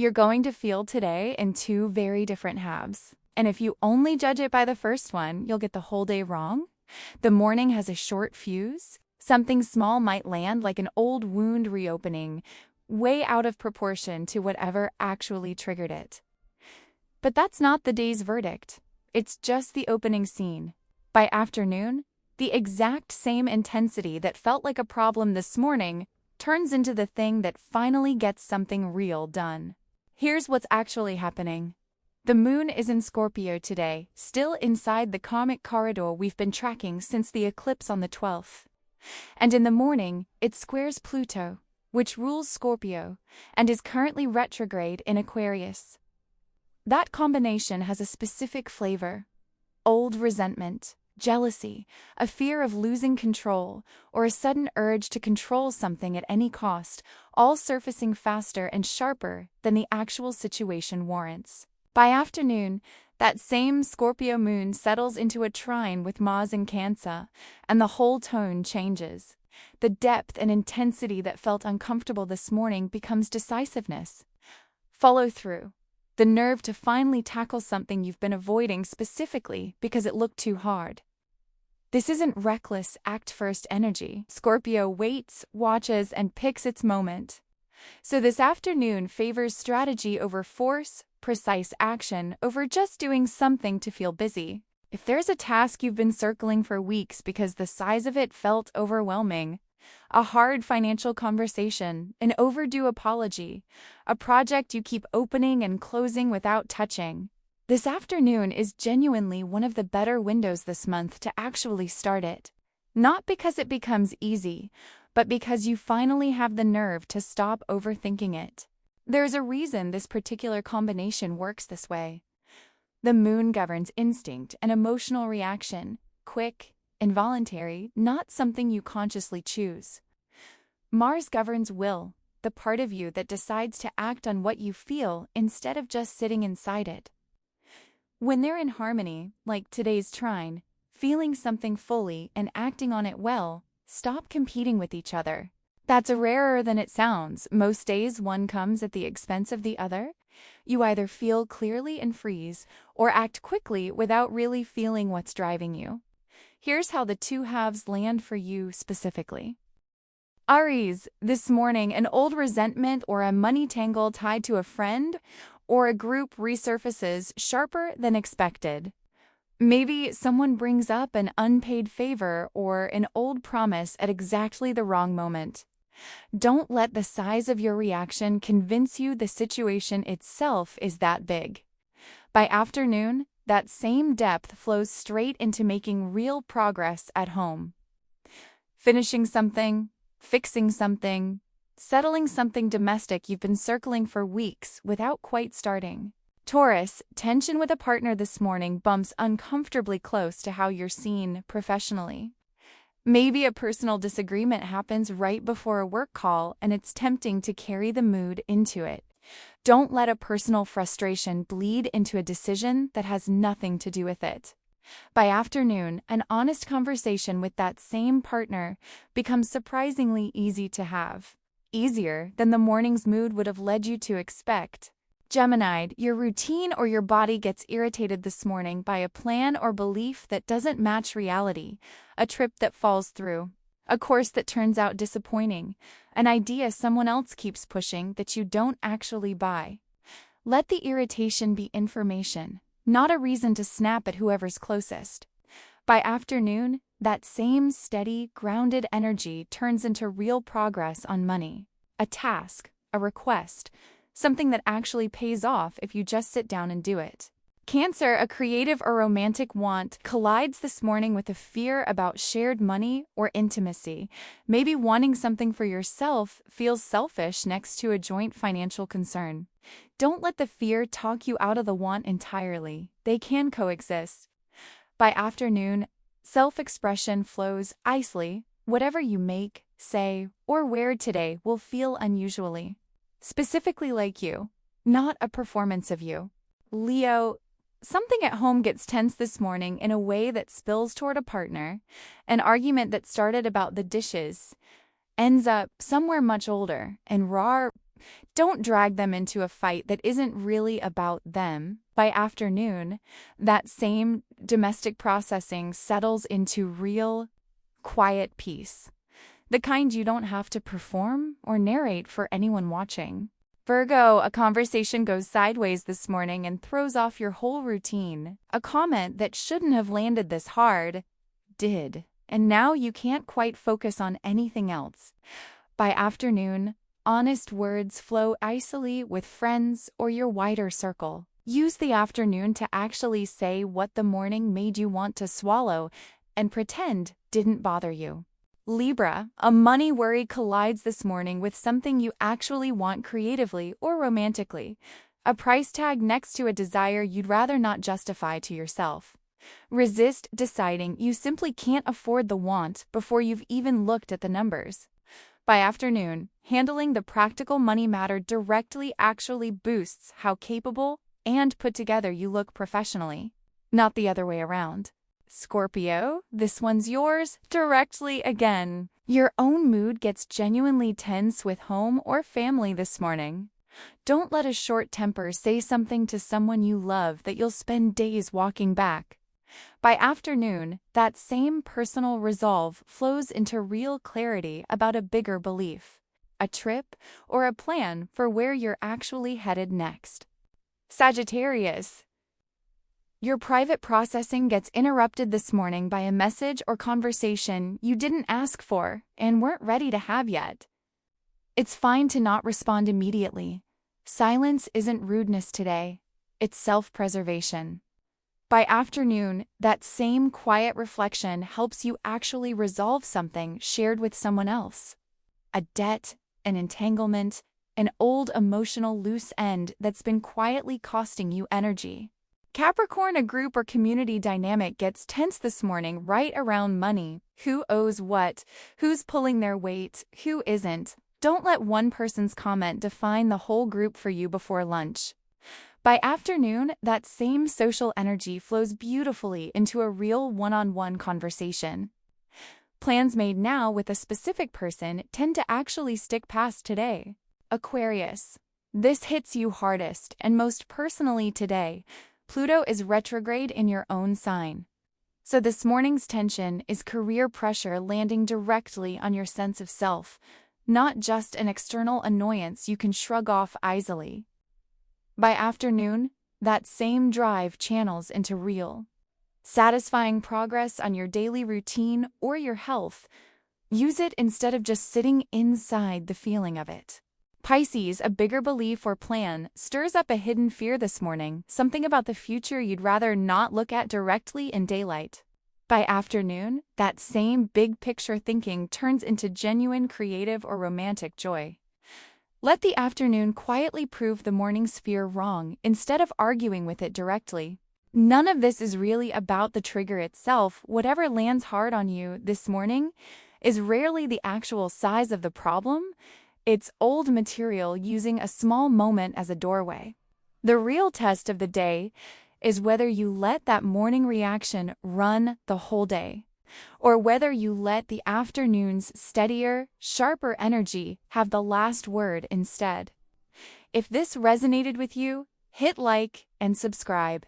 You're going to feel today in two very different halves. And if you only judge it by the first one, you'll get the whole day wrong. The morning has a short fuse. Something small might land like an old wound reopening, way out of proportion to whatever actually triggered it. But that's not the day's verdict. It's just the opening scene. By afternoon, the exact same intensity that felt like a problem this morning turns into the thing that finally gets something real done. Here's what's actually happening. The moon is in Scorpio today, still inside the karmic corridor we've been tracking since the eclipse on the 12th. And in the morning, it squares Pluto, which rules Scorpio, and is currently retrograde in Aquarius. That combination has a specific flavor: old resentment, jealousy, a fear of losing control, or a sudden urge to control something at any cost, all surfacing faster and sharper than the actual situation warrants. By afternoon, that same Scorpio moon settles into a trine with Mars in Cancer, and the whole tone changes. The depth and intensity that felt uncomfortable this morning becomes decisiveness. Follow through. The nerve to finally tackle something you've been avoiding specifically because it looked too hard. This isn't reckless, act-first energy. Scorpio waits, watches, and picks its moment. So this afternoon favors strategy over force, precise action over just doing something to feel busy. If there's a task you've been circling for weeks because the size of it felt overwhelming, a hard financial conversation, an overdue apology, a project you keep opening and closing without touching, this afternoon is genuinely one of the better windows this month to actually start it. Not because it becomes easy, but because you finally have the nerve to stop overthinking it. There's a reason this particular combination works this way. The moon governs instinct and emotional reaction, quick, involuntary, not something you consciously choose. Mars governs will, the part of you that decides to act on what you feel instead of just sitting inside it. When they're in harmony, like today's trine, feeling something fully and acting on it well, stop competing with each other. That's rarer than it sounds. Most days one comes at the expense of the other. You either feel clearly and freeze, or act quickly without really feeling what's driving you. Here's how the two halves land for you specifically. Aries, this morning, an old resentment or a money tangle tied to a friend or a group resurfaces sharper than expected. Maybe someone brings up an unpaid favor or an old promise at exactly the wrong moment. Don't let the size of your reaction convince you the situation itself is that big. By afternoon, that same depth flows straight into making real progress at home. Finishing something, fixing something, settling something domestic you've been circling for weeks without quite starting. Taurus, tension with a partner this morning bumps uncomfortably close to how you're seen professionally. Maybe a personal disagreement happens right before a work call and it's tempting to carry the mood into it. Don't let a personal frustration bleed into a decision that has nothing to do with it. By afternoon, an honest conversation with that same partner becomes surprisingly easy to have. Easier than the morning's mood would have led you to expect. Gemini, your routine or your body gets irritated this morning by a plan or belief that doesn't match reality, a trip that falls through, a course that turns out disappointing, an idea someone else keeps pushing that you don't actually buy. Let the irritation be information, not a reason to snap at whoever's closest. By afternoon, that same steady, grounded energy turns into real progress on money, a task, a request, something that actually pays off if you just sit down and do it. Cancer, a creative or romantic want, collides this morning with a fear about shared money or intimacy. Maybe wanting something for yourself feels selfish next to a joint financial concern. Don't let the fear talk you out of the want entirely. They can coexist. By afternoon, self-expression flows icily. Whatever you make, say, or wear today will feel unusually specifically like you, not a performance of you. Leo, something at home gets tense this morning in a way that spills toward a partner. An argument that started about the dishes ends up somewhere much older and raw. Don't drag them into a fight that isn't really about them. By afternoon, that same domestic processing settles into real, quiet peace. The kind you don't have to perform or narrate for anyone watching. Virgo, a conversation goes sideways this morning and throws off your whole routine. A comment that shouldn't have landed this hard did, and now you can't quite focus on anything else. By afternoon, honest words flow easily with friends or your wider circle. Use the afternoon to actually say what the morning made you want to swallow and pretend didn't bother you. Libra, a money worry collides this morning with something you actually want creatively or romantically, a price tag next to a desire you'd rather not justify to yourself. Resist deciding you simply can't afford the want before you've even looked at the numbers. By afternoon, handling the practical money matter directly actually boosts how capable and put together you look professionally, not the other way around. Scorpio, this one's yours directly again. Your own mood gets genuinely tense with home or family this morning. Don't let a short temper say something to someone you love that you'll spend days walking back. By afternoon, that same personal resolve flows into real clarity about a bigger belief, a trip, or a plan for where you're actually headed next. Sagittarius, your private processing gets interrupted this morning by a message or conversation you didn't ask for and weren't ready to have yet. It's fine to not respond immediately. Silence isn't rudeness today, it's self-preservation. By afternoon, that same quiet reflection helps you actually resolve something shared with someone else. A debt, an entanglement, an old emotional loose end that's been quietly costing you energy. Capricorn, a group or community dynamic gets tense this morning right around money. Who owes what? Who's pulling their weight? Who isn't? Don't let one person's comment define the whole group for you before lunch. By afternoon, that same social energy flows beautifully into a real one-on-one conversation. Plans made now with a specific person tend to actually stick past today. Aquarius, this hits you hardest and most personally today. Pluto is retrograde in your own sign. So this morning's tension is career pressure landing directly on your sense of self, not just an external annoyance you can shrug off easily. By afternoon, that same drive channels into real, satisfying progress on your daily routine or your health. Use it instead of just sitting inside the feeling of it. Pisces, a bigger belief or plan, stirs up a hidden fear this morning, something about the future you'd rather not look at directly in daylight. By afternoon, that same big picture thinking turns into genuine creative or romantic joy. Let the afternoon quietly prove the morning's fear wrong instead of arguing with it directly. None of this is really about the trigger itself. Whatever lands hard on you this morning is rarely the actual size of the problem. It's old material using a small moment as a doorway. The real test of the day is whether you let that morning reaction run the whole day, or whether you let the afternoon's steadier, sharper energy have the last word instead. If this resonated with you, hit like and subscribe.